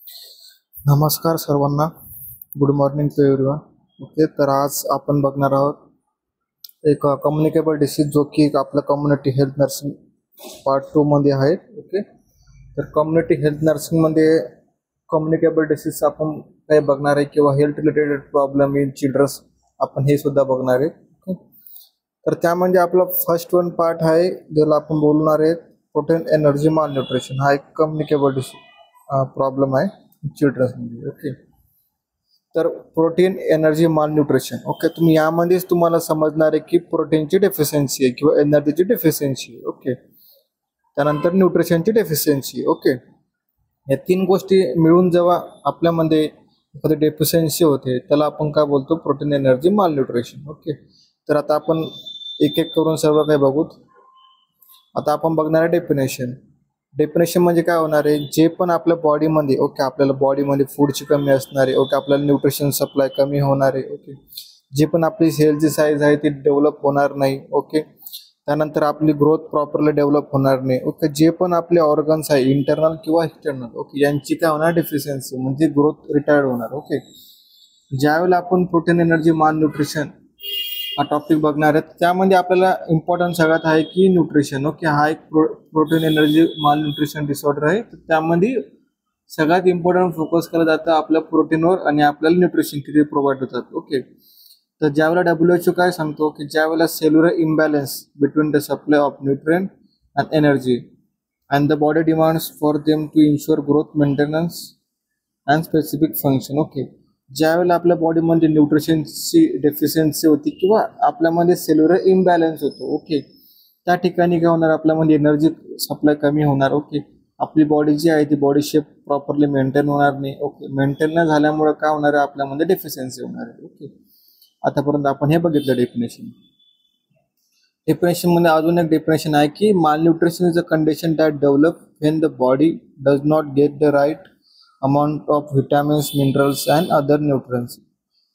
नमस्कार सर्वांना. Good morning to everyone. Okay, तर आज आपण बघणार आहोत एक कम्युनिकेबल डिसीज जो की आपलं कम्युनिटी हेल्थ नर्सिंग पार्ट 2 मध्ये आहे. ओके, तर कम्युनिटी हेल्थ नर्सिंगमध्ये कम्युनिकेबल डिसीज आपण काही बघणार आहे किंवा health related problem in childrens आपण हे सुद्धा बघणार आहे. ओके, तर त्यामध्ये आपला फर्स्ट वन पार्ट आहे ज्याला आपण बोलणार आहे प्रोटीन एनर्जी माल न्यूट्रिशन. हा एक कम्युनिकेबल डिसीज प्रॉब्लेम आहे चिल्ड्रन्समध्ये. ओके, तर प्रोटीन एनर्जी माल न्यूट्रिशन. ओके, तुम्ही यामध्येच तुम्हाला समजणार आहे की प्रोटीनची डेफिशियन्सी आहे किंवा एनर्जीची डेफिशियन्सी आहे. ओके, त्यानंतर न्यूट्रिशनची डेफिशियन्सी. ओके, या तीन गोष्टी मिळून जेव्हा आपल्यामध्ये एखादी डेफिशियन्सी होते त्याला आपण काय बोलतो, प्रोटीन एनर्जी माल न्यूट्रिशन. ओके, तर आता आपण एक एक करून सर्व काही बघूत. आता आपण बघणार आहे डेफिनेशन. डेफिनेशन म्हणजे काय होणार आहे, जे पण आपल्या बॉडीमध्ये ओके आपल्याला बॉडीमध्ये फूडची कमी असणार आहे. ओके, आपल्याला न्यूट्रिशन सप्लाय कमी होणार आहे. ओके, जे पण आपली सेलची साईज आहे ती डेव्हलप होणार नाही. ओके, त्यानंतर आपली ग्रोथ प्रॉपरली डेव्हलप होणार नाही. ओके, जे पण आपले ऑर्गन्स आहे इंटरनल किंवा एक्सटर्नल ओके यांची काय होणार, डेफिशियन्सी म्हणजे ग्रोथ रिटायर्ड होणार. ओके, ज्यावेळेला आपण प्रोटीन एनर्जी माल न्यूट्रिशन हा टॉपिक बघणार आहेत त्यामध्ये आपल्याला इम्पॉर्टंट सगळ्यात आहे की न्यूट्रिशन. ओके, हा एक प्रोटीन एनर्जी माल न्यूट्रिशन डिसऑर्डर आहे. तर त्यामध्ये सगळ्यात इम्पॉर्टंट फोकस केलं जातं आपल्या प्रोटीनवर आणि आपल्याला न्यूट्रिशन किती प्रोव्हाइड होतात. ओके, तर ज्यावेळेला WHO काय सांगतो की ज्यावेळेला cellular imbalance between the supply of nutrient and energy and the body demands for them to ensure growth maintenance and specific function. Okay, ज्यावेळेला आपल्या बॉडीमध्ये न्यूट्रिशनची डेफिशियन्सी होती किंवा आपल्यामध्ये सेल्युलर इम्बॅलन्स होतो. ओके, त्या ठिकाणी काय होणार, आपल्यामध्ये एनर्जी सप्लाय कमी होणार. ओके, आपली बॉडी जी आहे ती बॉडी शेप प्रॉपरली मेंटेन होणार नाही. ओके, मेंटेन न झाल्यामुळे काय होणार आहे, आपल्यामध्ये डेफिशियन्सी होणार आहे. ओके, आतापर्यंत आपण हे बघितलं डेफिनेशन. डेफिनेशनमध्ये अजून एक डेफिनेशन आहे की malnutrition is a condition that develop when the body does not get the right amount of vitamins, minerals and other nutrients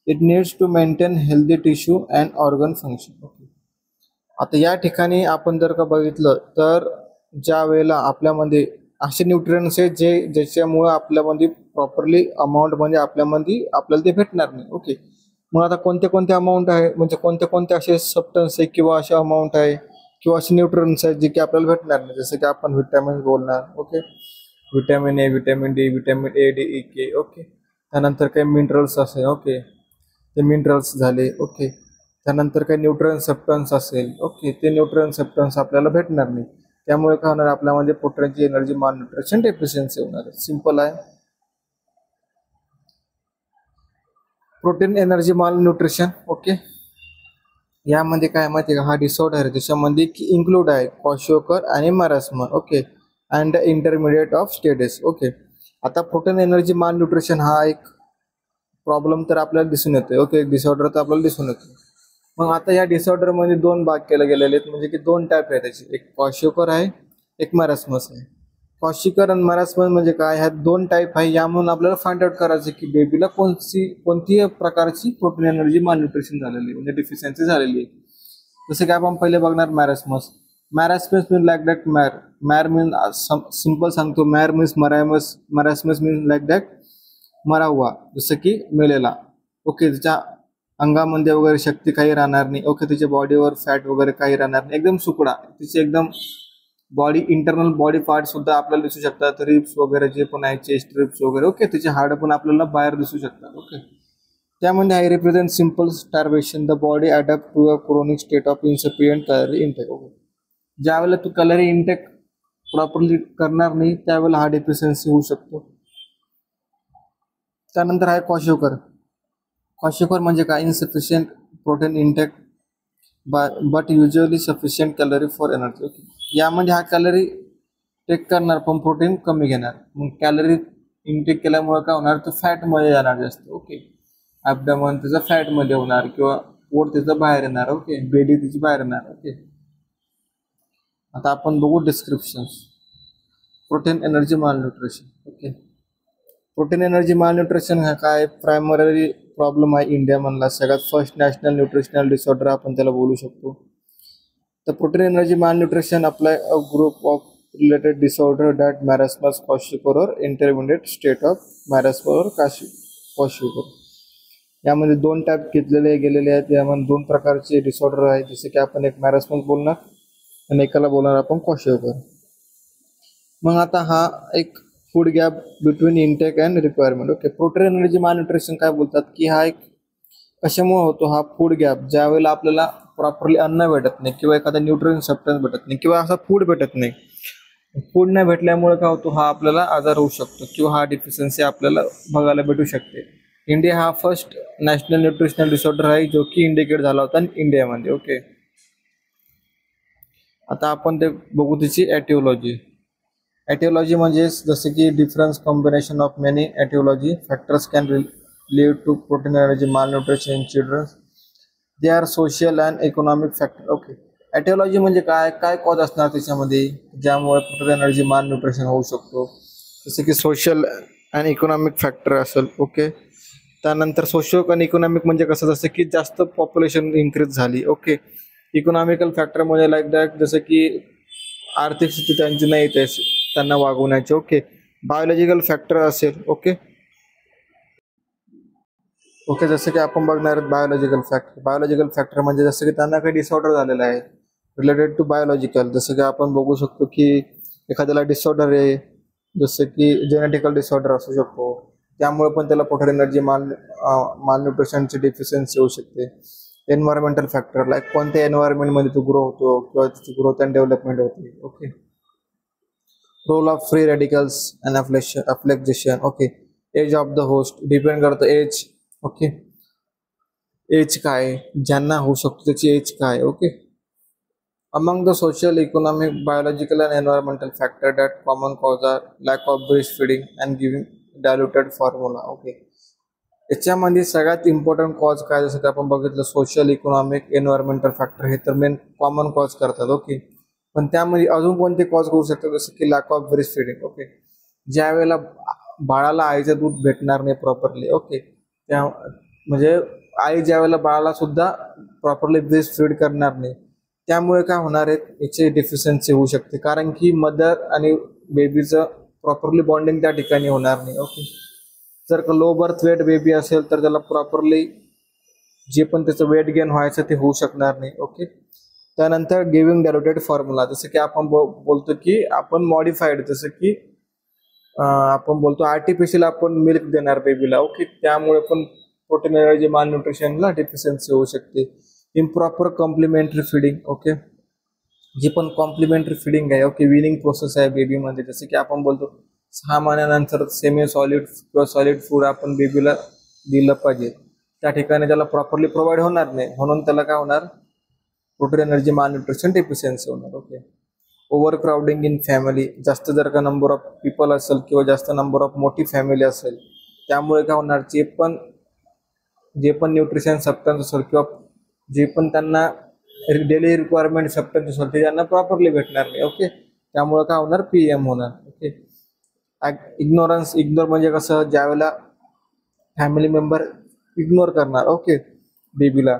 it needs to maintain healthy tissue and organ function. Okay, आता या ठिकाणी आपण जर का बघितलं तर ज्या वेळेला आपल्यामध्ये असे न्यूट्रिएंट्स आहेत जे ज्याच्यामुळे आपल्यामध्ये प्रॉपरली अमाऊंट म्हणजे आपल्यामध्ये आपल्याला ते भेटणार नाही. ओके, मग आता कोणते कोणते अमाऊंट आहे म्हणजे कोणते कोणते असे सबस्टन्स आहे किंवा असे अमाऊंट आहे किंवा असे न्यूट्रिएंट्स आहेत जे की आपल्याला भेटणार नाही. जसं की आपण विटॅमिन्स बोलणार. Okay, vitamin A, vitamin D, vitamin A, D, E, K. Okay, त्यानंतर काही मिनरल्स असेल. ओके, ते मिनरल्स झाले. ओके, त्यानंतर काही न्यूट्रिएंट सबस्टन्स असेल. ओके, ते न्यूट्रिएंट सबस्टन्स आपल्याला भेटणार नाही. त्यामुळे काय होणार, आपल्यामध्ये प्रोटीनची एनर्जी माल न्यूट्रिशन डेफिशियन्सी होणार आहे. सिंपल आहे. प्रोटीन एनर्जी माल न्यूट्रिशन. ओके, यामध्ये काय माहिती का, हा डिसऑर्डर आहे त्याच्यामध्ये की इन्क्लूड आहे क्वाशियोकर आणि marasmus. Okay, and intermediate of status. Okay, आता प्रोटीन एनर्जी माल न्यूट्रिशन हा एक प्रॉब्लेम तर आपल्याला दिसून येतो. ओके, डिसऑर्डर तर आपल्याला दिसून येतो. मग आता या डिसऑर्डरमध्ये दोन भाग केले गेलेले आहेत म्हणजे की दोन टाईप आहे त्याचे, एक क्वाशियोकर आहे, एक मॅरास्मस आहे. क्वाशियोकर आणि मॅरास्मस म्हणजे काय, ह्या दोन टाईप आहे. यामधून आपल्याला फाइंड आउट करायचं की बेबीला कोणती प्रकारची प्रोटीन एनर्जी माल न्यूट्रिशन झालेली म्हणजे डिफिशियन्सी झालेली आहे. जसं की आपण पहिले बघणार मॅरास्मस. मॅरास्मस मीन लाईक दॅट मॅर मीन सिंपल सांगतो, मॅर मीन्स मरायमस, मॅरास्मस मीन लाईक दॅट मरावा, जसं की मेलेला. ओके, तिच्या अंगामध्ये वगैरे शक्ती काही राहणार नाही. ओके, तिच्या बॉडीवर फॅट वगैरे काही राहणार नाही, एकदम सुकडा. तिचे एकदम बॉडी इंटरनल बॉडी पार्ट सुद्धा आपल्याला दिसू शकतात, रिब्स वगैरे जे पण आहे, चेस्ट रिब्स वगैरे. ओके, तिचे हाड पण आपल्याला बाहेर दिसू शकतात. ओके, त्यामध्ये I represent simple starvation, the body adapt to a chronic state of insufficient calorie intake. Okay, ज्यावेळेला तू कॅलरी इंटेक प्रॉपरली करणार नाही त्यावेळेला हा डेफिशियन्सी होऊ शकतो. त्यानंतर आहे क्वाशियोकर. क्वाशियोकर म्हणजे काय, insufficient protein intake but usually sufficient calorie for energy. Okay, यामध्ये हा कॅलरी टेक करणार पण प्रोटीन कमी घेणार. मग कॅलरी इंटेक केल्यामुळे काय होणार, तो फॅटमध्ये जाणार जास्त. ओके, ॲब्डमन त्याचं फॅटमध्ये होणार किंवा पोट त्याचं बाहेर येणार. ओके, बेली तिची बाहेर येणार. ओके, आता आपण बघू डिस्क्रिप्शन. प्रोटीन एनर्जी माल nutrition. Okay, protein energy malnutrition हा काय प्रायमरी प्रॉब्लेम आहे इंडियामधला, सगळ्यात फर्स्ट नॅशनल न्यूट्रिशनल डिसऑर्डर आपण त्याला बोलू शकतो. तर प्रोटीन एनर्जी माल nutrition apply a group of related disorder that marasmus kwashiorkor or intermediate state of marasmus or kwashiorkor. यामध्ये दोन टाईप घेतलेले गेलेले आहेत. यामध्ये दोन प्रकारचे डिसऑर्डर आहेत, जसे की आपण एक मॅरॅस्मस बोलणार आणि एकाला बोलणार आपण क्वाशिओकर. मग आता हा एक food gap between intake and requirement. Okay, protein energy malnutrition काय बोलतात की हा एक कशामुळे होतो, हा फूड गॅप ज्यावेळेला आपल्याला प्रॉपरली अन्न भेटत नाही किंवा एखादा न्यूट्रिशन सबस्टन्स भेटत नाही किंवा असा फूड भेटत नाही, फूड नाही भेटल्यामुळे काय होतो, हा आपल्याला आजार होऊ शकतो किंवा हा डिफिशियन्सी आपल्याला बघायला भेटू शकते. इंडिया हा फर्स्ट नॅशनल न्यूट्रिशनल डिसऑर्डर आहे जो की इंडिकेट झाला होता इंडियामध्ये. ओके, आता आपण ते बघू त्याची ॲटिओलॉजी. ॲटिओलॉजी म्हणजे जसे की difference combination of many aetiology factors can lead to protein energy malnutrition in children. They are social and economic factor. Okay, aetiology म्हणजे काय काय कॉज असणार त्याच्यामध्ये ज्यामुळे प्रोटीन एनर्जी मालन्यूट्रिशन होऊ शकतो, जसे की सोशल अँड इकॉनॉमिक फॅक्टर असेल. ओके, त्यानंतर सोशो आणि इकॉनॉमिक म्हणजे कसं, जसं की जास्त पॉप्युलेशन इन्क्रीज झाली. ओके, इकॉनॉमिकल फॅक्टर म्हणजे लाईक दॅट जसं की आर्थिक स्थिती त्यांची नाही त्यांना वागवण्याची. ओके, बायोलॉजिकल फॅक्टर असेल. ओके ओके जसं की आपण बघणार आहोत बायोलॉजिकल फॅक्टर. बायोलॉजिकल फॅक्टर म्हणजे जसं की त्यांना काही डिसऑर्डर झालेला आहे रिलेटेड टू बायोलॉजिकल, जसं की आपण बघू शकतो की एखाद्याला डिसऑर्डर आहे, जसं की जेनेटिकल डिसऑर्डर असू शकतो, त्यामुळे पण त्याला प्रोटीन एनर्जी मालन्यूट्रिशनची डेफिशियन्सी होऊ शकते. एन्व्हायरमेंटल फॅक्टर लाईक कोणत्या एन्व्हायरमेंटमध्ये तो ग्रो होतो किंवा त्याची ग्रोथ अँड डेव्हलपमेंट होते. Okay, role of free radicals and aflatoxin. Okay, age of the host depend करतं एज. ओके, एज काय ज्यांना होऊ शकतो त्याची एज काय. Okay, among the social economic biological and environmental factor that common cause are lack of breast feeding and giving diluted formula. Okay, याच्यामध्ये सगळ्यात important cause काय, जसं की आपण बघितलं सोशल इकॉनॉमिक एन्व्हायरमेंटल फॅक्टर हे तर मेन कॉमन कॉज करतात. ओके, पण त्यामध्ये अजून कोणते कॉज होऊ शकतात, जसं की lakh of breast feeding. Okay, ज्या वेळेला बाळाला आईचं दूध भेटणार नाही प्रॉपरली. ओके, त्या म्हणजे आई ज्या वेळेला बाळाला सुद्धा प्रॉपरली ब्रेस्ट फीड करणार नाही, त्यामुळे काय होणार आहे, याची डेफिशियन्सी होऊ शकते, कारण की मदर आणि बेबीचं प्रॉपरली बॉन्डिंग त्या ठिकाणी होणार नाही. ओके, जर का लो बर्थ वेट बेबी असेल तर त्याला प्रॉपरली जे पण त्याचं वेट गेन व्हायचं ते होऊ शकणार नाही. ओके, त्यानंतर गिव्हिंग डायल्युटेड फॉर्म्युला, जसं की आपण बोलतो की आपण मॉडिफाईड, जसं की आपण बोलतो आर्टिफिशियल आपण मिल्क देणार बेबीला. ओके, त्यामुळे पण प्रोटीन एनर्जी मालन्यूट्रिशनला डेफिशियन्सी होऊ शकते. Improper complementary feeding. ओके, जी पण कॉम्प्लिमेंटरी फिडिंग आहे, ओके, विनिंग प्रोसेस आहे बेबीमध्ये, जसं की आपण बोलतो 6 महिन्यानंतर सेमी सॉलिड किंवा सॉलिड फूड आपण बेबीला दिलं पाहिजे, त्या ठिकाणी त्याला प्रॉपरली प्रोव्हाइड होणार नाही, म्हणून त्याला काय होणार, प्रोटीन एनर्जी मालन्यूट्रिशन डेफिशियन्सी होणार. Okay, over crowding in family, जास्त जर का नंबर ऑफ पीपल असेल किंवा जास्त नंबर ऑफ मोठी फॅमिली असेल, त्यामुळे काय होणार, जे पण न्यूट्रिशन सबस्टन्स असेल किंवा जे पण त्यांना डेली रिक्वायरमेंट सबस्टन्स असेल ते त्यांना प्रॉपरली भेटणार नाही. ओके, त्यामुळे काय होणार, PM होणार. ओके, इग्नोर म्हणजे कसं, ज्यावेळेला फॅमिली मेंबर इग्नोर करणार. ओके, बेबीला.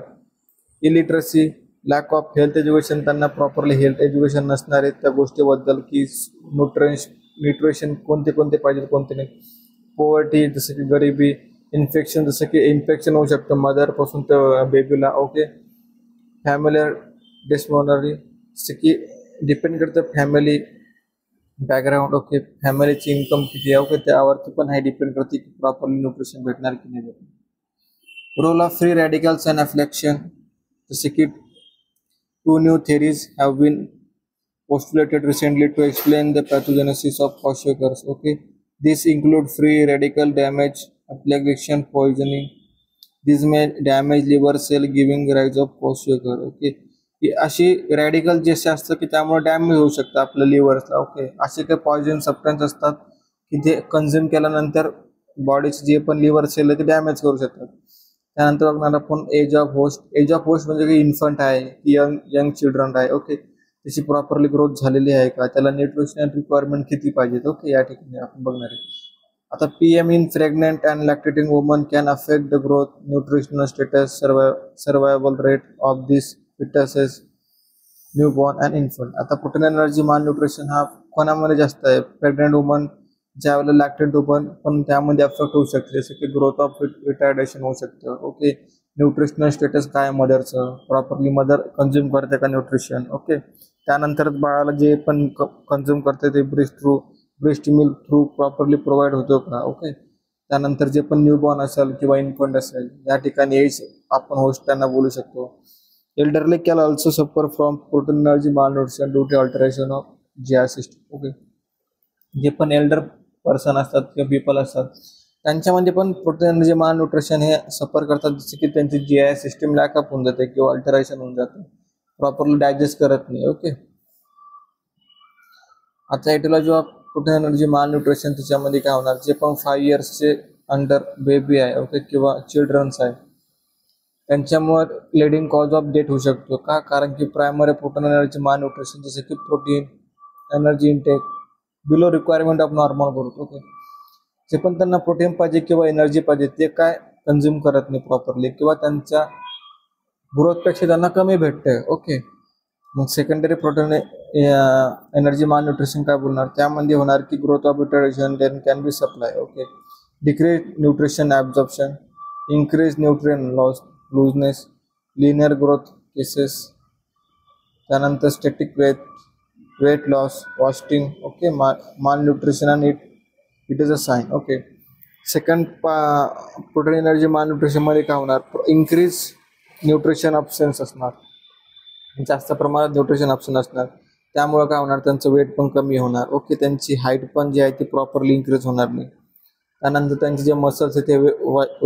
Illiteracy, lack of health education, त्यांना प्रॉपरली हेल्थ एज्युकेशन नसणार आहे त्या गोष्टीबद्दल की न्यूट्रिशन कोणते पाहिजे कोणते नाही. पॉवर्टी, जसं की गरिबी. इन्फेक्शन, जसं की इन्फेक्शन होऊ शकतं मदरपासून तर बेबीला. ओके, फॅमिलियर डिसऑर्डरली, जसं की डिपेंड करतं फॅमिली बॅकग्राऊंड. ओके, फॅमिलीची इन्कम किती आहे, ओके, त्यावरती पण हे डिपेंड करते की प्रॉपरली न्यूट्रिशन भेटणार की नाही भेटणार. Role of free radicals and aflatoxin, जसे की 2 new theories have been postulated recently to explain the pathogenesis of kwashiorkor. Okay, these include free radical damage, afflection, poisoning. These may damage liver cell, giving rise of kwashiorkor. Okay, अशी radical जे असतं की त्यामुळे damage होऊ शकतं आपल्या लिव्हरला. Okay, असे काही पॉयझन सबस्टन्स असतात की जे कन्झ्युम केल्यानंतर बॉडीचे जे पण लिव्हर सेल आहे ते डॅमेज करू शकतात. त्यानंतर बघणार आपण age of host. Age of host म्हणजे की इन्फंट आहे, यंग चिल्ड्रन आहे. ओके, त्याची प्रॉपरली ग्रोथ झालेली आहे का, त्याला न्यूट्रिशनल रिक्वायरमेंट किती पाहिजेत. ओके, या ठिकाणी आपण बघणार आहे. आता PM in pregnant and lactating woman can affect the growth, nutritional status, survival rate of this foetuses, newborn and infant. आता प्रोटीन एनर्जी मालन्यूट्रिशन हा कोणामध्ये जास्त आहे, प्रेग्नेंट वुमन, ज्यावेळेला लॅक्टेंट वुमन पण त्यामध्ये अफेक्ट होऊ शकते, जसे की ग्रोथ ऑफ रिटार्डेशन होऊ शकतं. ओके, न्यूट्रिशनल स्टेटस काय मदरचं, प्रॉपरली मदर कंझ्युम करते का न्यूट्रिशन. ओके, त्यानंतर बाळाला जे पण कंझ्युम करते ते breast milk through properly provide होतो का. ओके, त्यानंतर जे पण न्यूबॉर्न असेल किंवा इन्फंट असेल या ठिकाणी एज आपण होस्ट त्यांना बोलू शकतो. Elderly can also suffer from protein energy malnutrition due to alteration of GI system. Okay, जे पण एल्डर पर्सन असतात किंवा पीपल असतात त्यांच्यामध्ये पण प्रोटीन एनर्जी मालन्यूट्रिशन हे सफर करतात, जसे की त्यांची जीआय सिस्टम लॅकअप होऊन जाते किंवा अल्टरेशन होऊन जाते, प्रॉपरली डायजेस्ट करत नाही. ओके, आता एटिलॉजी ऑफ प्रोटीन एनर्जी मालन्यूट्रिशन त्याच्यामध्ये काय होणार, जे पण 5 इयर्सचे अंडर बेबी आहे ओके किंवा चिल्ड्रन्स आहे त्यांच्यामुळे लिडिंग कॉज ऑफ डेथ होऊ शकतो का, कारण की प्रायमरी प्रोटीन एनर्जी मालन्यूट्रिशन जसे की protein energy intake below requirement of normal growth. Okay, जे पण त्यांना प्रोटीन पाहिजे किंवा एनर्जी पाहिजे ते काय कंझ्युम करत नाही प्रॉपरली किंवा त्यांच्या ग्रोथपेक्षा त्यांना कमी भेटते. ओके, मग सेकंडरी प्रोटीन एनर्जी मालन्यूट्रिशन काय बोलणार, त्यामध्ये होणार की growth of retardation then can be supply. Okay, decrease nutrition absorption, increase nutrient loss, looseness, linear growth cases, त्यानंतर static weight loss, fasting. Okay, malnutrition and it is a sign. Okay, second protein energy malnutrition मध्ये काय होणार, increase nutrition options असणार, जास्त प्रमाणात nutrition option असणार, त्यामुळे काय होणार त्यांचं वेट पण कमी होणार. ओके, त्यांची हाईट पण जी आहे ती प्रॉपरली इन्क्रीज होणार नाही. त्यानंतर त्यांचे जे मसल्स आहेत ते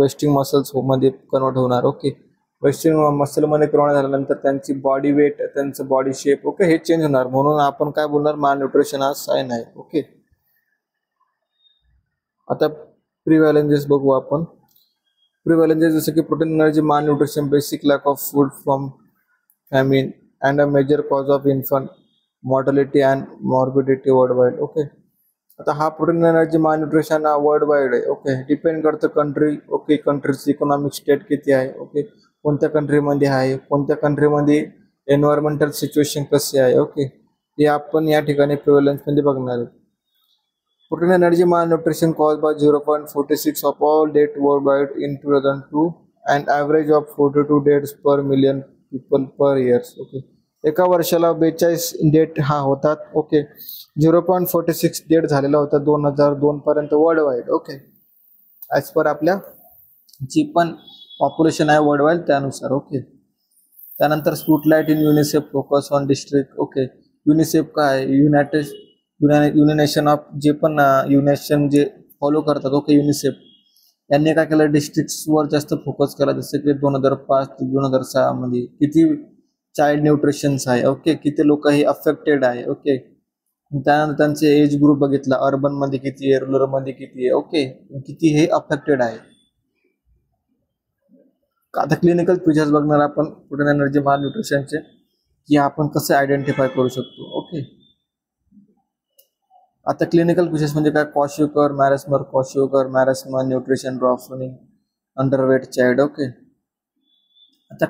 वेस्टिंग मसल्स मध्ये कन्वर्ट होणार. ओके, वेस्टिंग मसलमध्ये कन्वर्ट झाल्यानंतर त्यांची बॉडी वेट, त्यांचं बॉडी शेप ओके हे चेंज होणार, म्हणून आपण काय बोलणार मालन्यूट्रिशन हा साईन आहे. ओके, आता प्रिव्हॅलेंजेस बघू आपण. प्रिव्हॅलेंजेस जसं की protein energy malnutrition, basic lack of food from famine and a major cause of infant mortality and morbidity worldwide. Okay, आता हा प्रोटीन एनर्जी मालन्यूट्रिशन हा वर्ल्ड वाईड आहे. ओके, डिपेंड करतं कंट्री. ओके, कंट्रीची economic state किती आहे. Okay, कोणत्या कंट्रीमध्ये आहे, कोणत्या कंट्रीमध्ये एन्व्हायरमेंटल सिच्युएशन कशी आहे. ओके, हे आपण या ठिकाणी प्रिव्हलन्समध्ये बघणार आहे. Protein energy malnutrition cause by 0.46 of all death world wide in 2002 and average of 42 deaths per million people per years. Okay, एका वर्षाला 42 डेट हा होतात. ओके, 0.46 डेट झालेला होता 2002 पर्यंत world wide. Okay, as per आपल्या जी पण पॉप्युलेशन आहे वर्ल्ड वाईड त्यानुसार. ओके, त्यानंतर spotlight in UNICEF focus on district. Okay, UNICEF काय युनायनेशन ऑफ जे पण युनायशन जे फॉलो करतात. ओके, युनिसेफ यांनी काय केलं, डिस्ट्रिक्ट्सवर जास्त फोकस केला, जसं की 2005 ते 2006 मध्ये किती चाइल्ड न्यूट्रिशन्स आहे. ओके, किती लोक हे अफेक्टेड आहे. ओके, त्यानंतर त्यांचे एज ग्रुप बघितला, अर्बन मध्ये किती आहे, रुरल मध्ये किती आहे. ओके, किती हे अफेक्टेड आहे. आता क्लिनिकल फीचर्स बघणार आपण प्रोटीन एनर्जी मालन्यूट्रिशनचे, की आपण कसं आयडेंटिफाय करू शकतो. ओके, आता क्लिनिकल फीचर्स म्हणजे काय, क्वाशियोकर, मॅरेस्मर, न्यूट्रिशन ड्रॉपनिंग, अंडरवेट चाइल्ड. ओके, आता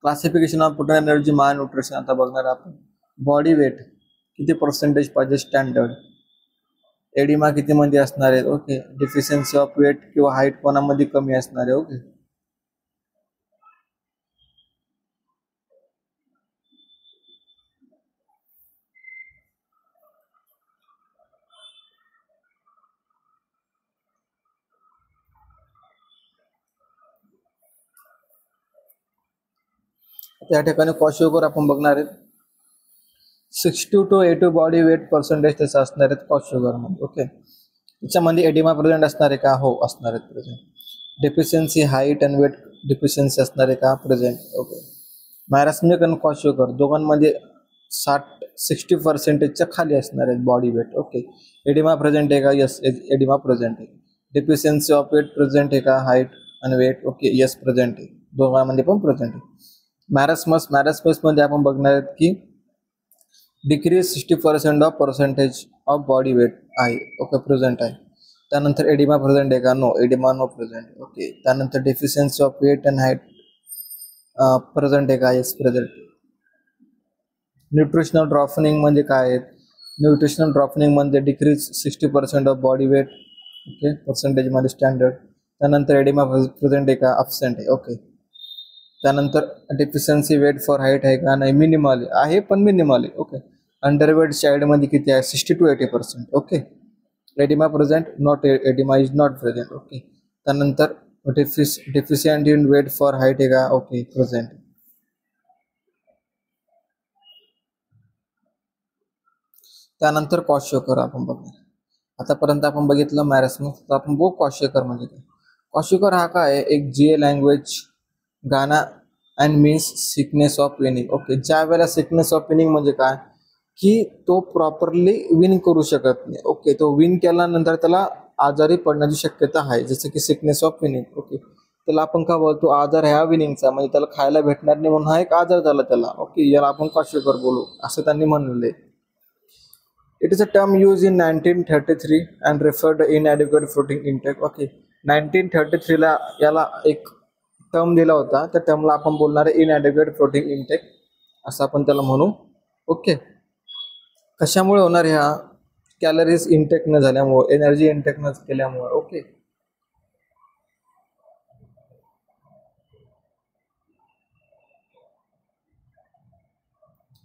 classification of protein energy malnutrition आता बघणार आपण. बॉडी वेट किती पर्सेंटेज पाहिजे स्टँडर्ड, एडिमा किती मध्ये असणार आहे. ओके, डिफिशियन्सी ऑफ वेट किंवा हाईट कोणामध्ये कमी असणार आहे. ओके, त्या ठिकाणी क्वाशियोकर आपण बघणार आहेत. 60 to 80 बॉडी वेट पर्सेंटेज त्याचं असणार आहेत क्वाशियोकरमध्ये. ओके, त्याच्यामध्ये एडिमा प्रेझेंट असणार आहे का, हो असणार आहेत present. Deficiency height and weight deficiency असणार आहे का, प्रेझेंट. ओके, मॅरेस्मिक आणि क्वाशियोकर दोघांमध्ये 60% खाली असणार आहेत body weight. Okay, oedema present आहे का, यस एडिमा प्रेझेंट आहे. डिफिशियन्सी ऑफ वेट प्रेझेंट आहे का, हाईट आणि वेट. ओके, यस प्रेझेंट आहे, दोघांमध्ये पण प्रेझेंट आहे. मॅरेस्मसमध्ये आपण बघणार आहेत की decrease 60% of percentage of body weight आहे. ओके, प्रेझेंट आहे. त्यानंतर एडिमा प्रेझेंट आहे का, no oedema no present. Okay, त्यानंतर deficiency of weight and height present आहे का, येस प्रेझेंट. न्यूट्रिशनल ड्रॉपनिंग म्हणजे काय आहेत, न्यूट्रिशनल ड्रॉपनिंग म्हणजे decrease 60% of body weight, okay, पर्सेंटेजमध्ये स्टँडर्ड. त्यानंतर एडिमा प्रेझेंट आहे का, अब्सेंट आहे, ओके. त्यानंतर डिफिशियन्सी वेट फॉर हाईट आहे का, नाही, मिनिमल आहे पण मिनिमल आहे, ओके. अंडरवेट चाइल्डमध्ये किती आहे, 60 to 80%, okay. Oedema present, not oedema is not present, okay. त्यानंतर deficient in weight for height आहे का, ओके, प्रेझेंट. त्यानंतर क्वाशियोकर आपण बघणार. आतापर्यंत आपण बघितलं मॅरेस्मस, तर आपण बघू क्वाशियोकर म्हणजे काय. क्वाशियोकर हा काय आहे, एक GA लँग्वेज गाणा and means sickness of winning, okay. ज्या वेळेला सिकनेस ऑफ विनिंग म्हणजे काय की तो प्रॉपरली विन करू शकत नाही, ओके. तो विन केल्यानंतर त्याला आजारी पडण्याची शक्यता आहे, जसं की सिकनेस ऑफ विनिंग, ओके. त्याला आपण का बोलतो, आजार ह्या विनिंगचा, म्हणजे त्याला खायला भेटणार नाही म्हणून हा एक आजार झाला त्याला, ओके. याला आपण क्वाशियोकर बोलू असं त्यांनी म्हणलेले. It is a term used in 1933 and referred to inadequate protein intake, okay. 1933 ला याला एक टर्म दिला होता, त्या टर्मला आपण बोलणार आहे इनॲडिक्वेट प्रोटीन इंटेक असं आपण त्याला म्हणू, ओके. कशामुळे होणार, ह्या कॅलरीज इंटेक न झाल्यामुळे, एनर्जी इंटेक न केल्यामुळे, okay.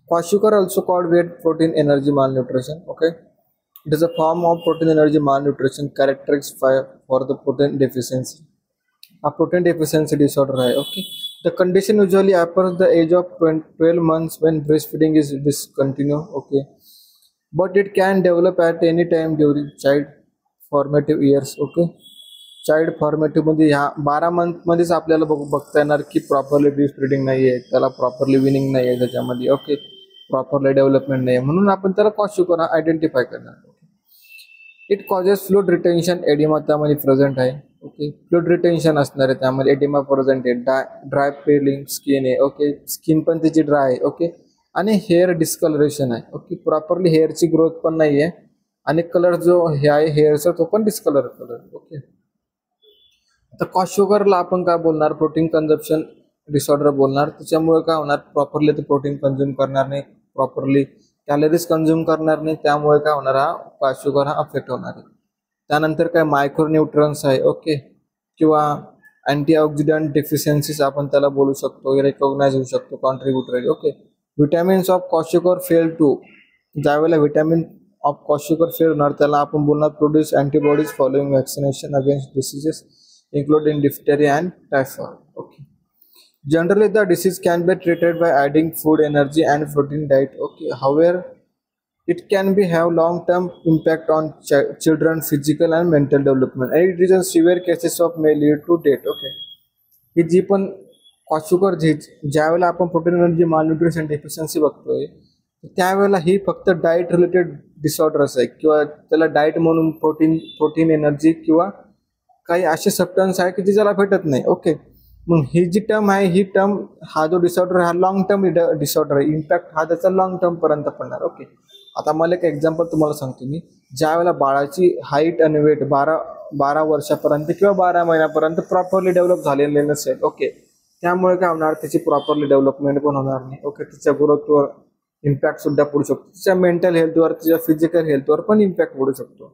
Kwashiorkor also called weight protein energy malnutrition, okay. It is a form of protein energy malnutrition characterized for the protein deficiency. A protein deficiency disorder है, okay. The condition usually happens the age of 12 months when breastfeeding is discontinued, okay. But it can develop at any time during child formative years, okay. Child formative मध्ये ह्या 12 मंथमध्येच आपल्याला बघता येणार की properly breast feeding नाही आहे, त्याला properly winning नाही आहे त्याच्यामध्ये, ओके. प्रॉपरली डेव्हलपमेंट नाही आहे, म्हणून आपण त्याला क्वाशियोकर आयडेंटिफाय करणार, okay. It causes fluid retention, oedema त्यामध्ये प्रेझेंट आहे, ओके. फ्लूइड रिटेन्शन असणार आहे त्यामध्ये, एडिमा प्रेझेंट आहे, ड्राय पेलिंग स्किन आहे, ओके. स्किन पण त्याची ड्राय आहे, ओके. आणि हेअर डिस्कलरेशन आहे, ओके. प्रॉपरली हेअरची ग्रोथ पण नाही आहे आणि कलर जो हे आहे हेअरचा तो पण डिस्कलर कलर, ओके. तर क्वाशियोकरला आपण काय बोलणार, प्रोटीन कन्झम्पशन डिसऑर्डर बोलणार. त्याच्यामुळे काय होणार, प्रॉपरली ते प्रोटीन कंझ्युम करणार नाही, प्रॉपरली कॅलरीज कंझ्युम करणार नाही, त्यामुळे काय होणार, हा क्वाशियोकर हा अफेक्ट होणार आहे. त्यानंतर काय मायक्रोन्यूट्रन्स आहे, ओके, किंवा अँटीऑक्सिडंट डेफिशियन्सीज आपण त्याला बोलू शकतो, रिकॉग्नाइज होऊ शकतो, contributory, okay. Vitamins of kwashiorkor fail to, ज्यावेळेला विटॅमिन ऑफ क्वाशियोकर फेल होणार त्याला आपण बोलणार produce antibodies following vaccination against diseases including diphtheria and typhoid, okay. Generally the disease can be treated by adding food, energy and protein diet, okay. However, it can be have long term impact on children physical and mental development, and it is in severe cases of may lead to death, okay. ही जी पण क्वाशियोकर ज्यावेळेला आपण protein energy malnutrition deficiency बघतोय त्यावेळेला ही फक्त diet related disorders आहे, किंवा त्याला diet म्हणून प्रोटीन एनर्जी किंवा काही असे सबस्टन्स आहे की जे त्याला भेटत नाही, ओके. मग ही जी टर्म आहे, ही टर्म हा जो डिसऑर्डर हा लॉंग टर्म डिसऑर्डर आहे, इम्पॅक्ट हा त्याचा लॉंग टर्म पर्यंत पडणार, ओके. आता मला एक एक्झाम्पल तुम्हाला सांगतो मी. ज्या वेळेला बाळाची हाईट आणि वेट 12 वर्षापर्यंत किंवा 12 महिन्यापर्यंत प्रॉपरली डेव्हलप झालेले नसेल, ओके, त्यामुळे काय होणार, त्याची प्रॉपरली डेव्हलपमेंट पण होणार नाही, ओके. तिच्या ग्रोथवर इम्पॅक्ट सुद्धा पडू शकतो, तिच्या मेंटल हेल्थवर, तिच्या फिजिकल हेल्थवर पण इम्पॅक्ट पडू शकतो.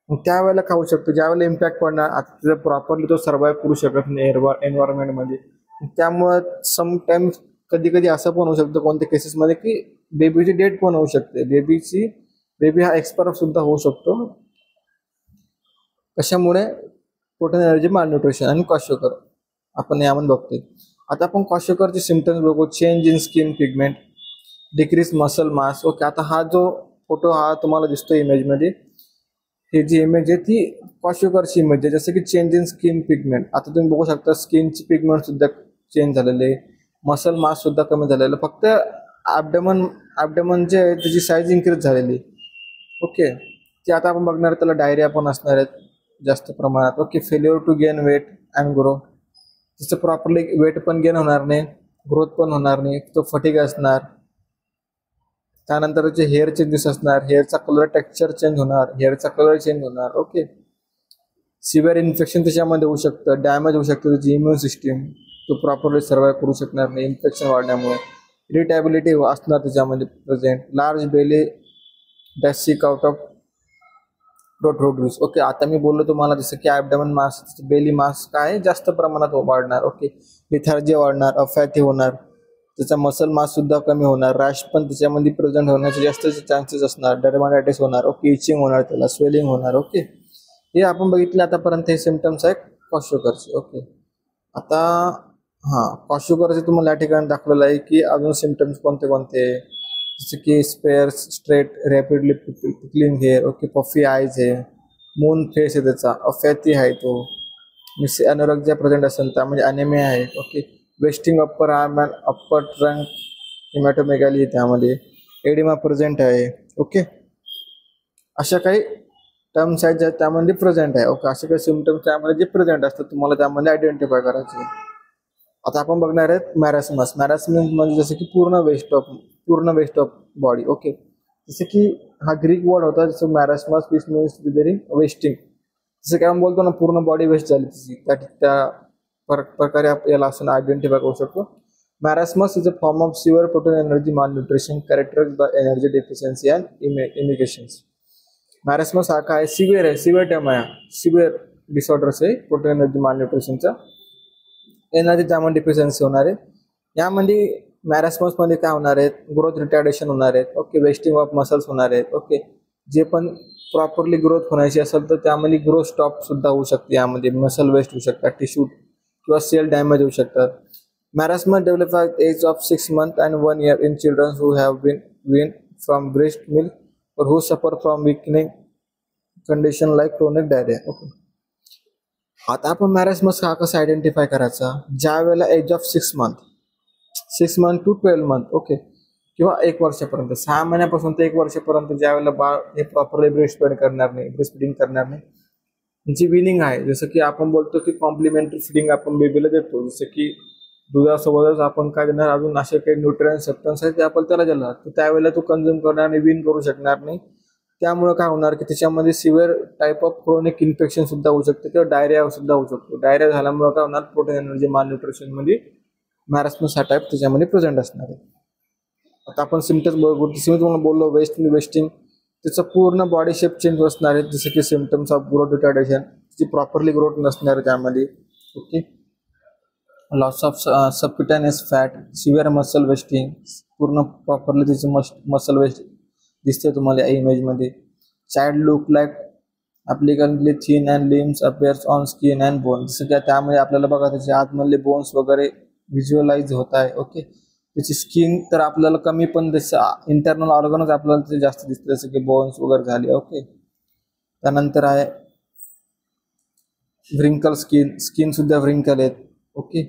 त्यावेळेला खाऊ शकतो, ज्यावेळेला इम्पॅक्ट पडणार, आता प्रॉपरली तो सर्वाइव्ह करू शकत नाही एन्व्हायरमेंटमध्ये. त्यामुळं समटाइम्स कधी कधी असं पण होऊ शकतं कोणत्या केसेसमध्ये की बेबीची डेथ पण होऊ शकते, बेबी हा एक्सपायर सुद्धा होऊ शकतो. कशामुळे, प्रोटीन एनर्जी मालन्यूट्रिशन आणि क्वाशियोकर आपण यामध्ये बघतोय. आता आपण क्वाशियोकरचे सिम्पटम्स बघू. Change in skin pigment, decrease muscle mass, okay. आता हा जो फोटो हा तुम्हाला दिसतो इमेजमध्ये, ही जी इमेज आहे ती क्वाशियोकरची इमेज आहे. जसं की चेंज इन स्किन पिगमेंट, आता तुम्ही बघू शकता स्किनची पिगमेंट सुद्धा चेंज झालेले, मसल मास सुद्धा कमी झालेलं, फक्त ॲबडमन जे आहे त्याची साईज इन्क्रीज झालेली, ओके. ती आता आपण बघणार, त्याला डायरिया पण असणार आहेत जास्त प्रमाणात, okay. Failure to gain weight and grow, तिचं प्रॉपरली वेट पण गेन होणार नाही, ग्रोथ पण होणार नाही, तो फटीग असणार. त्यानंतर त्याचे हेअर चेंजेस असणार, हेअरचा कलर टेक्स्चर चेंज होणार, हेअरचा कलर चेंज होणार, ओके. सिव्हिअर इन्फेक्शन त्याच्यामध्ये होऊ शकतं, डॅमेज होऊ शकतं त्याची इम्युन सिस्टीम, तो प्रॉपरली सर्वाइव्ह करू शकणार नाही इन्फेक्शन वाढल्यामुळे. इरिटेबिलिटी असणार त्याच्यामध्ये present, large belly that seek out of produce. Okay, आता मी बोललो तुम्हाला जसं की ॲबडोमेन मास, बेली मास काय जास्त प्रमाणात वाढणार. ओके, लिथार्जी वाढणार, अफॅथी होणार, त्याचा मसल मास सुद्धा कमी होणार, रॅश पण त्याच्यामध्ये प्रेझेंट होण्याचे जास्त चान्सेस असणार, डर्माटायटिस होणार. ओके, इचिंग होणार, त्याला स्वेलिंग होणार. ओके, हे आपण बघितले आतापर्यंत हे सिम्पटम्स आहेत क्वाशोकरचे. ओके, आता क्वाशोकरचे तुम्हाला या ठिकाणी दाखवलेलं आहे की अजून सिम्पटम्स कोणते कोणते, जसे की spares, straight, rapidly pickling hair. Okay, puffy आयज आहे, मून फेस आहे त्याचा, अफॅथी आहे तो, अनोरेक्सिया प्रेझेंट असेल त्यामध्ये अॅनेमिया आहे. Okay, wasting upper arm and upper trunk, hepatomegaly त्यामध्ये, एडिमा प्रेझेंट आहे. ओके, अशा काही टर्म्स आहेत ज्या त्यामध्ये प्रेझेंट आहे. ओके, असे काही सिम्पटम्स त्यामध्ये जे प्रेझेंट असतात तुम्हाला त्यामध्ये आयडेंटिफाय करायचे. आता आपण बघणार आहेत मॅरास्मस. मॅरास्मस म्हणजे जसं की पूर्ण वेस्ट ऑफ बॉडी. ओके, जसं की हा ग्रीक वर्ड होता, जसं मॅरास्मस विच मीन्स वेस्टिंग. जसं की आपण बोलतो ना पूर्ण बॉडी वेस्ट झाली तिची, त्या प्रकारे याला असं आयडेंटिफाय करू शकतो. Marasmus is a form of severe protein energy malnutrition characterised by energy deficiency and immigrations. Marasmus हा काय सिव्हिअर आहे, सिव्हिअर टर्म आहे, सिव्हिअर डिसऑर्डर्स आहे प्रोटीन एनर्जी मालन्यूट्रिशनचा, एनर्जी त्यामध्ये डिफिशियन्सी होणार आहे. यामध्ये मॅरास्मसमध्ये काय होणार आहेत, ग्रोथ रिटार्डेशन होणार आहेत. ओके, वेस्टिंग ऑफ मसल्स होणार आहेत. ओके, जे पण प्रॉपरली ग्रोथ होण्याची असेल तर त्यामध्ये ग्रोथ स्टॉप सुद्धा होऊ शकते, यामध्ये मसल वेस्ट होऊ शकतात, टिश्यू किंवा सेल डॅमेज होऊ शकतात. Marasmus develop at age of 6 months and 1 year in children who have been weaned from breast milk or who suffer from weakening condition like chronic diarrhea. Okay, आता आपण marasmus हा कसा identify करायचा, ज्या वेळेला age of 6 months to 12 months. Okay, किंवा 1 वर्षापर्यंत, 6 महिन्यापासून ते 1 वर्षापर्यंत ज्या वेळेला बाळ हे प्रॉपरली ब्रेस्ट करणार नाही, ब्रेस्ट फिडिंग करणार नाही, जी विनिंग आहे, जसं की आपण बोलतो की कॉम्प्लिमेंटरी फिडिंग आपण बेबीला देतो, जसं की दुधासोबतच आपण काय देणार, अजून असे काही न्यूट्रिएंट सबस्टन्स आहेत ते आपण त्याला देणार, तर त्यावेळेला तो कंझ्युम करणार आणि विन करू शकणार नाही. त्यामुळे काय होणार की त्याच्यामध्ये severe type of chronic infection सुद्धा होऊ शकते किंवा डायरिया सुद्धा होऊ शकतो. डायरिया झाल्यामुळे काय होणार, प्रोटीन एनर्जी मालन्यूट्रिशनमध्ये मॅरास्मस हा टाईप त्याच्यामध्ये प्रेझेंट असणार आहे. आता आपण सिम्पटम्स बघू. तुम्हाला बोललो वेस्टिंग, त्याचं पूर्ण बॉडी शेप चेंज असणार आहे, जसे की सिम्पटम्स ऑफ ग्रोथ रिटार्डेशन, जी प्रॉपरली ग्रोथ नसणार आहे त्यामध्ये. Okay, loss of subcutaneous fat, severe muscle wasting, पूर्ण प्रॉपरली त्याची मसल वेस्ट दिसते तुम्हाला या इमेजमध्ये. Child look like apparently thin and limbs appears on skin and bone, जसं की त्यामध्ये आपल्याला बघा त्याचे आतमधले बोन्स वगैरे व्हिज्युअलाइज होत आहे. ओके, त्याची स्किन तर आपल्याला कमी, पण त्याचं इंटरनल ऑर्गनच आपल्याला ते जास्त दिसते, जसं की बोन्स वगैरे झाले. ओके, त्यानंतर आहे व्रिंकल स्किन सुद्धा व्रिंकल आहेत. ओके,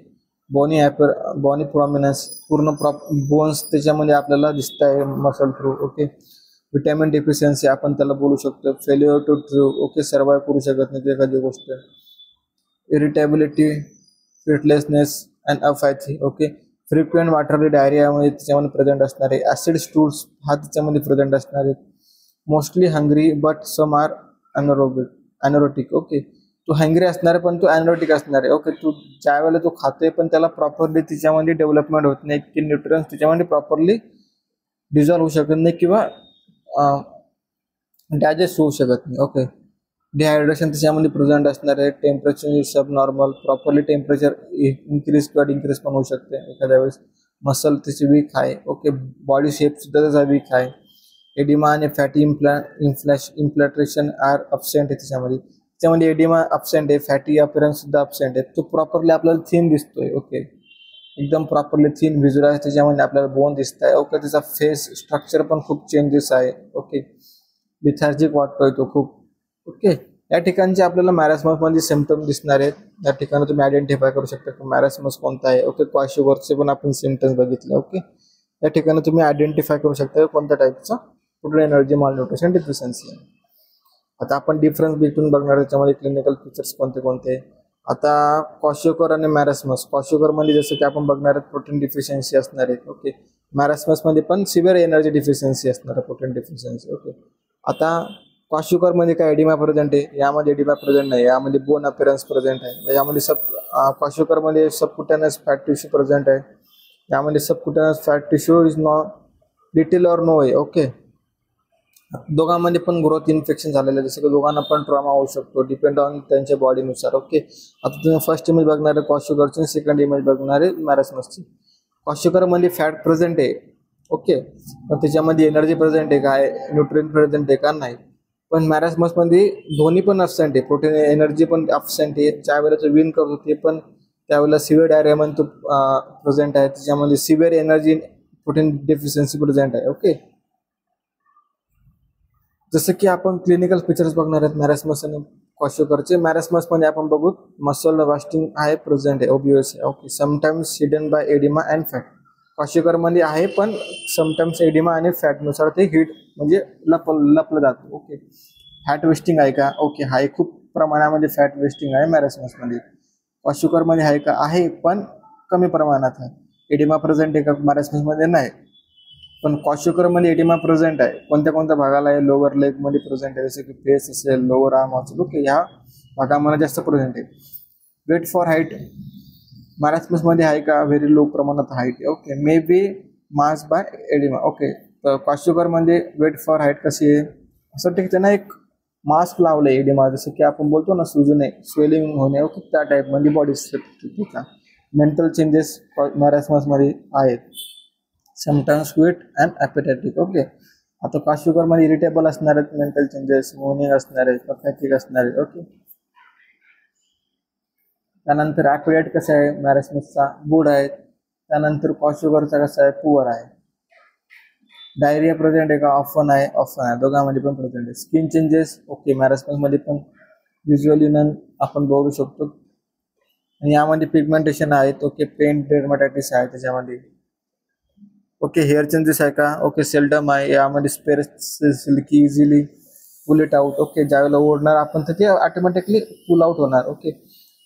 बॉनी प्रॉमिनन्स, पूर्ण बोन्स त्याच्यामध्ये आपल्याला दिसत आहे muscle through. Okay, vitamin deficiency आपण त्याला बोलू शकतो. Failure to true, okay, survive करू शकत नाही एखादी गोष्ट. Irritability, fretfulness and apathy. Okay, frequent watery डायरियामध्ये त्याच्यामध्ये प्रेझेंट असणार आहे. ॲसिड स्टूल्स हा त्याच्यामध्ये प्रेझेंट असणार आहे. Mostly hungry but some are anorectic. Okay, तो हंग्री असणार आहे पण तो अॅनोरोटिक असणार आहे. ओके, तू ज्या वेळेला तो खातोय पण त्याला प्रॉपरली त्याच्यामध्ये डेव्हलपमेंट होत नाही, की न्यूट्रियन्स त्याच्यामध्ये प्रॉपरली डिझॉल्व होऊ शकत नाही किंवा डायजेस्ट होऊ शकत नाही. ओके, डिहायड्रेशन त्याच्यामध्ये प्रेझेंट असणार आहे. टेम्परेचर सब नॉर्मल, प्रॉपरली टेम्परेचर इन्क्रीज किंवा डिक्रीज पण होऊ शकते एखाद्या वेळेस. मसल त्याची वीक आहे. ओके, बॉडी शेप सुद्धा त्याचा वीक आहे. एडिमा आणि फॅटी इन्फ्लट्रेशन आर अब्सेंट आहे त्याच्यामध्ये एडिमा अब्सेंट आहे, फॅटी अपीअरन्स सुद्धा अब्सेंट आहे. तो प्रॉपरली आपल्याला थिन दिसतोय. ओके, एकदम प्रॉपरली थिन व्हिज्युअलाइज त्याच्यामध्ये आपल्याला बोन दिसत आहे. ओके, त्याचा फेस स्ट्रक्चर पण खूप चेंजेस आहे. ओके, लिथार्जिक वाटतोय तो खूप. ओके, या ठिकाणचे आपल्याला मॅरास्मसमध्ये सिम्पटम दिसणार आहेत. या ठिकाणी तुम्ही आयडेंटिफाय करू शकता की मॅरास्मस कोणता आहे. ओके, क्वाशोकरचे पण आपण सिम्पटम्स बघितले. ओके, या ठिकाणी तुम्ही आयडेंटिफाय करू शकता कोणत्या टाईपचा प्रोटीन एनर्जी मालन्यूट्रिशन डिफिशियन्सी आहे. आता आपण डिफरन्स बिटवीन बघणार त्याच्यामध्ये क्लिनिकल फीचर्स कोणते कोणते. आता क्वाशोकर आणि मॅरास्मस. क्वाशोकरमध्ये जसं की आपण बघणार प्रोटीन डिफिशियन्सी असणार आहे. ओके, मॅरास्मसमध्ये पण सिव्हिअर एनर्जी डिफिशियन्सी असणार आहे, प्रोटीन डिफिशियन्सी. ओके, आता क्वाशोकरमध्ये काय एडिमा प्रेझेंट आहे, यामध्ये एडिमा प्रेझेंट नाही, यामध्ये बोन अपीअरन्स प्रेझेंट आहे. यामध्ये क्वाशोकरमध्ये सबक्युटेनियस फॅट टिश्यू प्रेझेंट आहे. यामध्ये subcutaneous fat tissue is little or no आहे. ओके, दोघांमध्ये पण ग्रोथ इन्फेक्शन झालेलं आहे, जसं की दोघांना पण ट्रॉमा होऊ शकतो, डिपेंड ऑन त्यांच्या बॉडीनुसार. ओके, आता तुम्ही फर्स्ट इमेज बघणार आहे क्वाशोकरची, सेकंड इमेज बघणार आहे मॅरास्मसची. क्वाशोकरमध्ये फॅट प्रेझेंट आहे. ओके, पण त्याच्यामध्ये एनर्जी प्रेझेंट आहे काय, न्यूट्रिएंट प्रेझेंट आहे का, नाही. पण मॅरास्मसमध्ये दोन्ही पण अब्सेंट आहे, प्रोटीन एनर्जी पण अब्सेंट आहे. ज्या वेळेला तो विन करतो ते पण त्यावेळेला सिव्हिअर डायरियामध्ये तो प्रेझेंट आहे, त्याच्यामध्ये severe energy protein deficiency present आहे. ओके, जसं की आपण क्लिनिकल फीचर्स बघणार आहेत मॅरास्मस आणि क्वाशोकरचे. मॅरास्मसमध्ये आपण बघू मसल वास्टिंग आहे प्रेझेंट आहे, ओबीएस आहे. Okay, sometimes hidden by oedema and fat. क्वाशोकरमध्ये आहे पण समटाइम्स एडिमा आणि फॅटनुसार ते हिट म्हणजे लपलं जातं. ओके, फॅट वेस्टिंग आहे का, ओके आहे, खूप प्रमाणामध्ये फॅट वेस्टिंग आहे मॅरास्मसमध्ये. क्वाशोकरमध्ये आहे का, आहे पण कमी प्रमाणात आहे. एडिमा प्रेझेंट आहे का मॅरास्मसमध्ये, नाही. पण क्वाशोकरमध्ये एडिमा प्रेझेंट आहे, कोणत्या कोणत्या भागाला आहे, लोअर लेगमध्ये प्रेझेंट आहे, जसं की फेस असेल, लोअर आर्म असेल. ओके, ह्या भागामध्ये जास्त प्रेझेंट आहे. वेट फॉर हाईट मॅरास्मसमध्ये आहे का, व्हेरी लो प्रमाणात हाईट आहे. Okay, may be mass by oedema. Okay, तर क्वाशोकरमध्ये वेट फॉर हाईट कशी आहे, असं ठीक त्यांना एक मास्क लावलं आहे एडिमा, जसं की आपण बोलतो ना सुजणे, स्वेलिंग होणे. ओके, त्या टाईपमध्ये बॉडी ठीक आहे. मेंटल चेंजेस मॅरास्मसमध्ये आहेत, समटाइम्स वेट अँड ॲपेटॅटिक. ओके, आता क्वाशोकरमध्ये इरिटेबल असणार आहेत, मेंटल चेंजेस, मोर्निंग असणार आहेत, पॅथॅटिक असणार आहेत. ओके, त्यानंतर ॲपेटाइट कसं आहे मॅरास्मसचा, गुड आहे. त्यानंतर क्वाशोकरचा कसा आहे, पुअर आहे. डायरिया प्रेझेंट आहे का, ऑफन आहे, ऑफन आहे, दोघांमध्ये पण प्रेझेंट आहे. स्किन चेंजेस, ओके, मॅरास्मसमध्ये पण विज्युअली नन आपण बघू शकतो. आणि यामध्ये पिगमेंटेशन आहेत. ओके, पेन डेर्माटायटिस आहे त्याच्यामध्ये. ओके, हेअर चेंजेस आहे का, ओके, सेल्डम आहे. यामध्ये sparse silky easily pull it out. Okay, ज्यावेळेला ओढणार आपण तर ते ऑटोमॅटिकली पुल आउट होणार. ओके,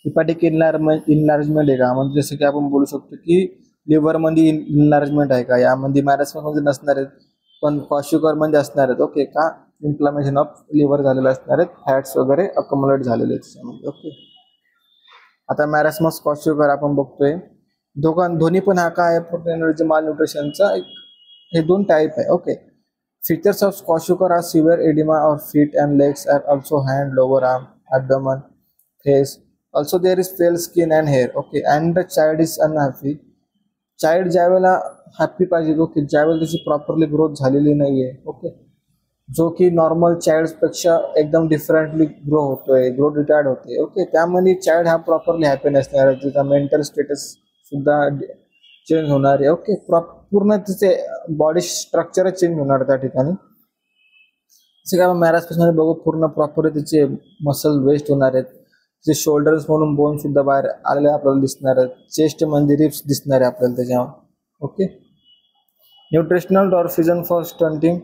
हिपॅटिक इनलार्जमेंट आहे का, म्हणजे जसं की आपण बोलू शकतो की लिव्हरमध्ये इनलार्जमेंट आहे का, यामध्ये मॅरास्मसमध्ये नसणार आहेत पण क्वाशोकरमध्ये असणार आहेत. ओके, का इन्फ्लामेशन ऑफ लिव्हर झालेलं असणार आहेत, फॅट्स वगैरे अकोमोलेट झालेले आहेत त्याच्यामध्ये. ओके, आता मॅरास्मस क्वाशोकर आपण बघतोय, दोन्ही पण हा काय प्रोटीन एनर्जी माल न्यूट्रिशनचा हे दोन टाईप आहे. Okay, features of kwashiorkor are severe oedema or feet and legs are also hand, lower arm, abdomen, face. Also there is pale skin and hair. Okay, and the child is unhappy. Child ज्यावेळेला happy पाहिजे, okay, ज्यावेळेला त्याची properly growth झालेली नाही आहे. Okay, जो की normal चाइल्डपेक्षा एकदम डिफरंटली ग्रो होतोय, ग्रो रिटायर्ड होते. ओके, त्यामध्ये चाइल्ड हा प्रॉपरली हॅपी नसणार, त्याचा मेंटल स्टेटस सुद्धा चेंज होणार आहे. ओके, पूर्ण तिचे बॉडी स्ट्रक्चरच चेंज होणार त्या ठिकाणी. जसं की आपण मॅरास्मसमध्ये बघू, पूर्ण प्रॉपर तिचे मसल वेस्ट होणार आहेत, जे शोल्डर्स म्हणून बोन सुद्धा बाहेर आलेले आपल्याला दिसणार आहेत, चेस्टमध्ये रिप्स दिसणार आहे आपल्याला त्याच्यावर. Okay, nutritional dwarfism for stunting,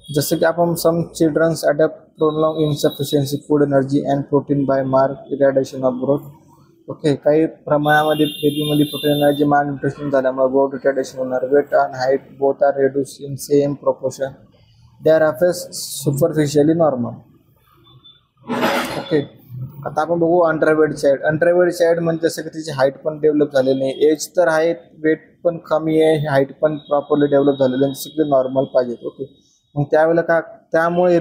जसं की आपण some childrens adapt prolong insufficiency food energy and protein by mark retardation of growth. Okay, काही प्रमाणामध्ये बेबीमध्ये प्रोटीन एनर्जी माल न्यूट्रिशन झाल्यामुळे ग्रोथ रिटार्डेशन होणार. Weight and height both are reduce in same proportion, they are अफेस superficially normal. Okay, आता आपण बघू underweight child. Underweight child म्हणजे जसं की तिची हाईट पण डेव्हलप झालेली नाही, एज तर आहे, वेट पण कमी आहे, हाईट पण प्रॉपरली डेव्हलप झालेली आहे, जसं की नॉर्मल पाहिजे. ओके, मग त्यावेळेला का, त्यामुळे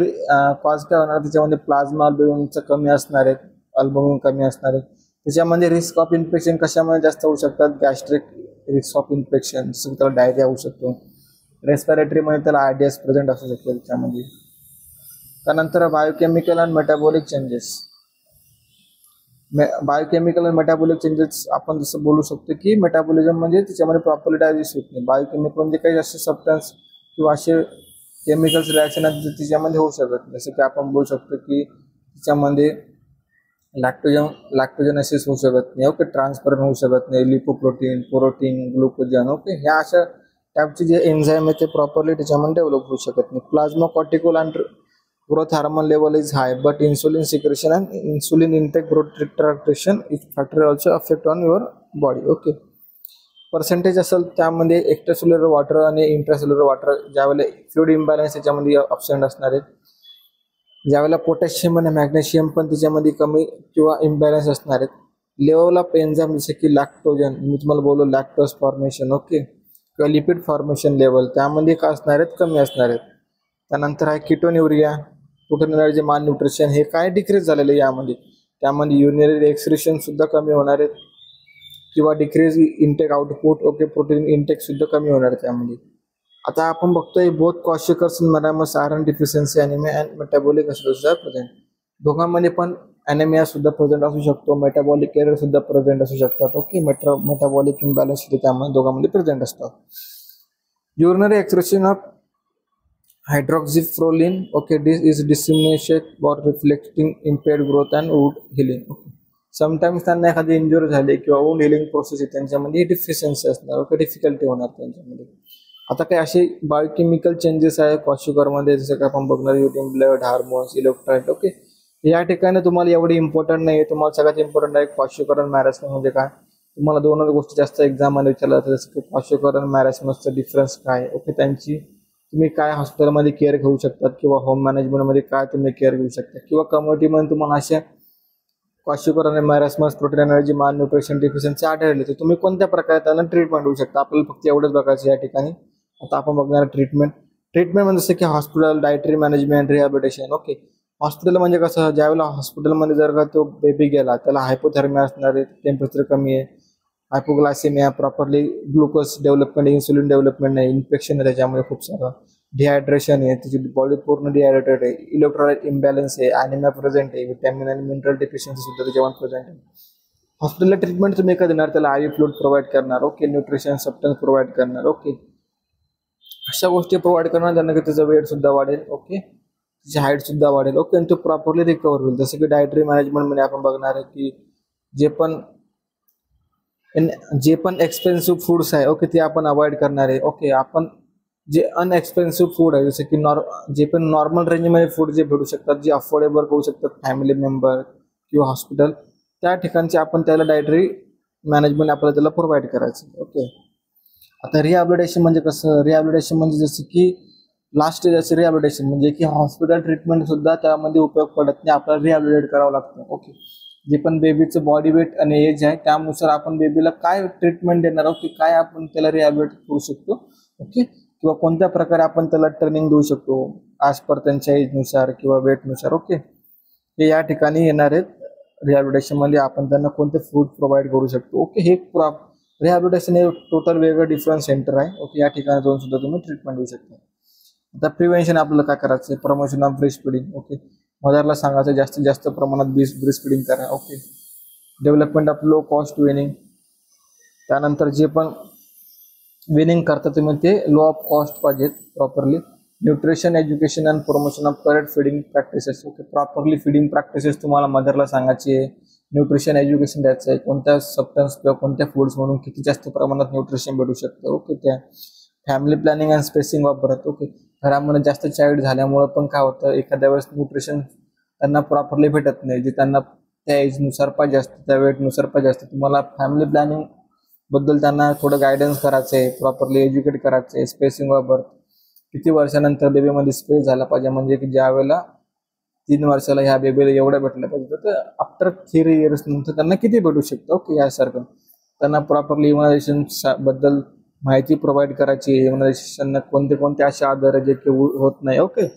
कॉज काय होणार, त्याच्यामध्ये प्लाझ्मा अल्बुमिनचं कमी असणार आहे, अल्बुमिन कमी असणार आहे. त्याच्यामध्ये रिस्क ऑफ इन्फेक्शन कशामुळे जास्त होऊ शकतात, गॅस्ट्रिक रिस्क ऑफ इन्फेक्शन, जसं त्याला डायरिया होऊ शकतो. रेस्पिरेटरीमध्ये त्याला आयडीएस प्रेझेंट असू शकतो त्याच्यामध्ये. त्यानंतर biochemical and metabolic changes. Biochemical and metabolic changes आपण जसं बोलू शकतो की मेटाबॉलिझम म्हणजे त्याच्यामध्ये प्रॉपरली डायजेस्ट होत नाही. बायोकेमिकल म्हणजे काही असे सबस्टन्स किंवा असे केमिकल्स रिॲक्शन तिच्यामध्ये होऊ शकत नाही, जसं की आपण बोलू शकतो की तिच्यामध्ये लॅक्टोजन होऊ शकत नाही. ओके, ट्रान्सफरन होऊ शकत नाही, लिपोप्रोटीन, प्रोटीन, ग्लुकोजन. ओके, ह्या अशा टाईपचे जे एन्झाईम आहे ते प्रॉपरली त्याच्यामध्ये डेव्हलप होऊ शकत नाही. Plasma cortisol and growth hormone level is high, but insulin secretion and insulin intake growth retardation is factor also affect on your body. Okay, percentage असेल त्यामध्ये एक्स्ट्रासेल्युलर वॉटर आणि इंट्रासेल्युलर वॉटर, ज्यावेळेला fluid imbalance त्याच्यामध्ये absent असणार आहेत, ज्यावेळेला potassium आणि magnesium पण त्याच्यामध्ये कमी किंवा इम्बॅलन्स असणार आहेत. लेवल ऑफ एन्झाईम जसे की लॅक्टोजन, मी तुम्हाला बोललो लॅक्टोज फॉर्मेशन. ओके, किंवा लिपिड फॉर्मेशन लेवल त्यामध्ये काय असणार आहेत, कमी असणार आहेत. त्यानंतर आहे किटोन्युरिया, प्रोटीन एनर्जी माल न्यूट्रिशन, हे काय डिक्रीज झालेलं आहे यामध्ये. त्यामध्ये युरिनरी एक्सक्रिशन सुद्धा कमी होणार आहेत किंवा decrease intake output, okay, protein intake सुद्धा कमी होणार आहे त्यामध्ये. आता आपण बघतोय both kwashiorkor in marasmus iron deficiency anaemia and metabolic acidosis are present. दोघांमध्ये पण अॅनिमिया सुद्धा प्रेझेंट असू शकतो, मेटाबॉलिक एरर सुद्धा प्रेझेंट असू शकतात. ओके, मेटाबॉलिक इम्बॅलन्स सुद्धा त्यामध्ये दोघांमध्ये प्रेझेंट असतात. Urinary excretion of hydroxyproline, okay, this is dissemination for reflecting impaired growth and wound healing. Okay, sometimes त्यांना एखादी इंजुरी झाली किंवा वुंड हिलिंग प्रोसेस आहे त्यांच्यामध्ये डिफिशियन्सी असणार, ओके, डिफिकल्टी होणार त्यांच्यामध्ये. आता काही असे बायोकेमिकल चेंजेस आहे क्वाशिकरमध्ये, जसं की आपण बघणार urine blood, hormones, electrolyte. Okay, या ठिकाणी तुम्हाला एवढी इम्पॉर्टंट नाही आहे. तुम्हाला सगळ्यात इम्पॉर्टंट आहे क्वाशिकर आणि मॅरेस्मस म्हणजे काय. तुम्हाला दोनच गोष्टी जास्त एक्झाममध्ये विचारल्या जातात, जसं की क्वाशिकर आणि मॅरेस्मसचं डिफरन्स काय, ओके, त्यांची तुम्ही काय हॉस्पिटलमध्ये केअर घेऊ शकतात किंवा होम मॅनेजमेंटमध्ये काय तुम्ही केअर घेऊ शकता, किंवा कम्युनिटीमध्ये तुम्हाला अशा क्वाशिकर आणि मॅरेस्मस, प्रोटीन एनर्जी माल न्यूट्रिशन डिफिशियन्सी आढळले तर तुम्ही कोणत्या प्रकारे त्यांना ट्रीटमेंट होऊ शकता. आपल्याला फक्त एवढंच बघायचं या ठिकाणी. आता आपण बघणार ट्रीटमेंट म्हणजे जसं की hospital, dietary management, rehabilitation. Okay, hospital म्हणजे कसं, ज्यावेळेला हॉस्पिटलमध्ये जर का तो बेबी गेला त्याला हायपोथर्मिया असणार आहे, टेम्परेचर कमी आहे, hypoglycaemia, properly glucose development, insulin development नाही, इन्फेक्शन आहे त्याच्यामध्ये खूप सारं, डिहायड्रेशन आहे, त्याची बॉडी पूर्ण डिहायड्रेटेड आहे, इलेक्ट्रोलाइट इम्बॅलन्स आहे, ॲनिमिया प्रेझेंट आहे, विटॅमिन आणि मिनरल डिफिशियन्सी सुद्धा त्याच्यामध्ये प्रेझेंट आहे. हॉस्पिटलला ट्रीटमेंट तुम्ही काय देणार, त्याला आय फ्लूइड प्रोव्हाइड करणार, ओके, न्यूट्रिशन सबस्टन्स प्रोव्हाइड करणार, ओके, अशा गोष्टी प्रोव्हाइड करणार ज्यांना की त्याचं वेट सुद्धा वाढेल, ओके, त्याची हाईट सुद्धा वाढेल, ओके, आणि तो प्रॉपरली रिकवर होईल. जसं की डायटरी मॅनेजमेंटमध्ये आपण बघणार आहे की जे पण एक्सपेन्सिव्ह फूड्स आहे, ओके, ते आपण अवॉइड करणार आहे. ओके, आपण जे अनएक्सपेन्सिव्ह फूड आहे, जसं की जे पण नॉर्मल रेंजमध्ये फूड जे भेटू शकतात, जे अफोर्डेबल होऊ शकतात फॅमिली मेंबर किंवा हॉस्पिटल, त्या ठिकाणचे आपण त्याला डायटरी मॅनेजमेंट आपल्याला त्याला प्रोव्हाइड करायचं. ओके, आता रिहॅबिलिटेशन म्हणजे कसं, रिहॅबिलिटेशन म्हणजे जसं की लास्ट स्टेज रिहॅबिलिटेशन म्हणजे की हॉस्पिटल ट्रीटमेंट सुद्धा त्यामध्ये उपयोग पडत नाही, आपल्याला रिहॅबिलिटेट करावं लागतं. ओके, जे पण बेबीचं बॉडी वेट आणि एज आहे त्यानुसार आपण बेबीला काय ट्रीटमेंट देणार आहोत, की काय आपण त्याला रिहॅबिलिटेट करू शकतो, ओके, किंवा कोणत्या प्रकारे आपण त्याला ट्रेनिंग देऊ शकतो ॲज पर त्यांच्या एजनुसार किंवा वेटनुसार. ओके, हे या ठिकाणी येणार आहेत. रिहॅबिलिटेशनमध्ये आपण त्यांना कोणते फूड प्रोव्हाइड करू शकतो. ओके, हे रिहॅबिलिटेशन हे टोटल वेगळं डिफरंट सेंटर आहे. ओके, या ठिकाणी जाऊन सुद्धा तुम्ही ट्रीटमेंट देऊ शकता. आता प्रिव्हेन्शन आपल्याला काय करायचं आहे, promotion of breast feeding. Okay, मदरला सांगायचं जास्तीत जास्त प्रमाणात ब्रेस्ट फिडिंग करा. Okay, development of low cost weaning, त्यानंतर जे पण विनिंग करता तुम्ही ते लो ऑफ कॉस्ट पाहिजेत properly. Nutrition education and promotion of correct feeding practices. Okay, properly feeding practices तुम्हाला मदरला सांगायची आहे, न्यूट्रिशन एज्युकेशन द्यायचं आहे, कोणत्या सबस्टन्स किंवा कोणत्या फूड्स म्हणून किती जास्त प्रमाणात न्यूट्रिशन भेटू शकतं. ओके, त्या फॅमिली प्लॅनिंग अँड स्पेसिंग वापरत. ओके, घरामध्ये जास्त चाइल्ड झाल्यामुळं पण काय होतं, एखाद्या वेळेस न्यूट्रिशन त्यांना प्रॉपरली भेटत नाही, जे त्यांना त्या एजनुसार पाहिजे असतं, त्या वेटनुसार पाहिजे असतं. तुम्हाला फॅमिली प्लॅनिंग बद्दल त्यांना थोडं गायडन्स करायचं आहे, प्रॉपरली एज्युकेट करायचं आहे, स्पेसिंग वापर, किती वर्षानंतर बेबीमध्ये स्पेस झाला पाहिजे, म्हणजे की ज्या वेळेला 3 वर्षाला ह्या बेबीला एवढं भेटलं पाहिजे तर आफ्टर 3 इयर्स नंतर त्यांना किती भेटू शकतं. ओके, यासारखं त्यांना प्रॉपरली इम्युनायझेशन बद्दल माहिती प्रोव्हाइड करायची. इम्युनायझेशनना कोणते असे आजार जे की होत नाही. ओके,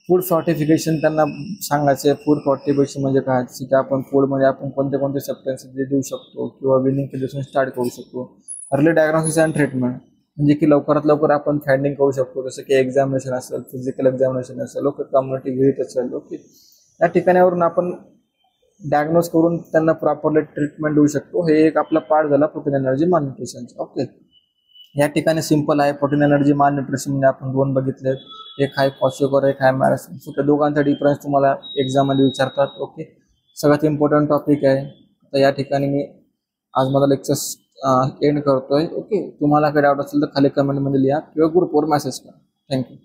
फूड फॉर्टिफिकेशन त्यांना सांगायचं आहे. फूड फॉर्टिफिकेशन म्हणजे काय, की आपण फूडमध्ये आपण कोणते सबस्टन्सेस देऊ शकतो किंवा विनिंग कधीपासून स्टार्ट करू शकतो. अर्ली डायग्नोसिस अँड ट्रीटमेंट म्हणजे की लवकरात लवकर आपण फाइंडिंग करू शकतो, जसं की एक्झामिनेशन असेल, फिजिकल एक्झामिनेशन असेल, ओके, कम्युनिटी व्हिजिट असेल. ओके, या ठिकाणावरून आपण डायग्नोज करून त्यांना प्रॉपरली ट्रीटमेंट देऊ शकतो. हे एक आपला पार्ट झाला प्रोटीन एनर्जी माल न्यूट्रिशनचा. ओके, या ठिकाणी सिंपल आहे. प्रोटीन एनर्जी माल न्यूट्रिशन म्हणजे आपण 2 बघितले, एक आहे क्वाशिकर, एक आहे मॅरेस्मस. त्या दोघांचा डिफरन्स तुम्हाला एक्झाममध्ये विचारतात. ओके, सगळ्यात इम्पॉर्टंट टॉपिक आहे. तर या ठिकाणी मी आज माझा लेक्चर एंड करतोय. ओके, तुम्हाला काही डाऊट असेल तर खाली कमेंटमध्ये लिहा किंवा ग्रुपवर मेसेज करा. थँक्यू.